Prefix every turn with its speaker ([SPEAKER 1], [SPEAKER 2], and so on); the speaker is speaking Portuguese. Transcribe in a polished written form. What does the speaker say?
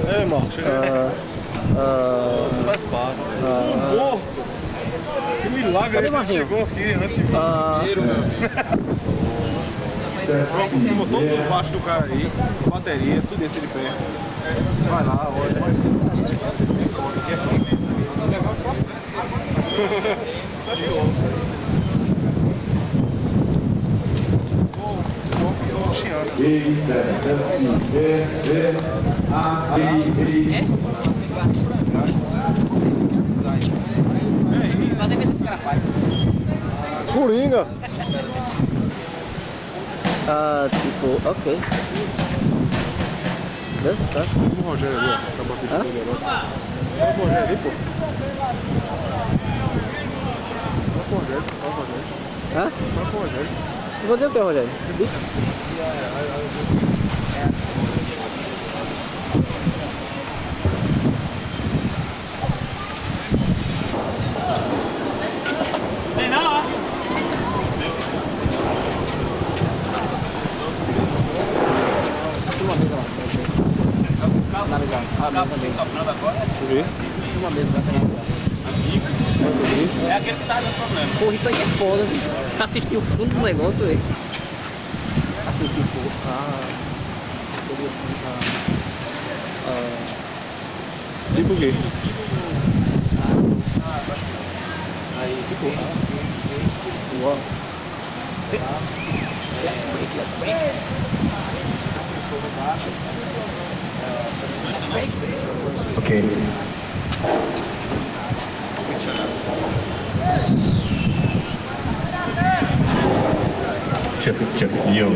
[SPEAKER 1] É, Marcos, você faz parte. Um morto! Que milagre esse chegou aqui antes de vir. Ficou todos os baixos do cara aí, bateria, tudo esse de pé. Vai lá, olha. Aqui é assim. Coringa!
[SPEAKER 2] Tipo, ok. Deu certo.
[SPEAKER 1] O Rogério ali, ó. Acabou aqui esse garoto. Olha o Rogério ali, pô. Olha o Rogério, olha o Rogério.
[SPEAKER 2] Hã?
[SPEAKER 1] Olha o Rogério.
[SPEAKER 2] Vou dizer o que, Rogério?
[SPEAKER 3] Tem não, ó. Soprando agora?
[SPEAKER 2] Uma vez pra
[SPEAKER 3] É aquele que tá dando problema.
[SPEAKER 2] Porra, isso aí é foda. Assistir o fundo do negócio, velho. Assistir, porra.
[SPEAKER 1] Tipo o quê?
[SPEAKER 2] Aí, que porra. Uau. Let's break.
[SPEAKER 4] Okay. Check. Yo.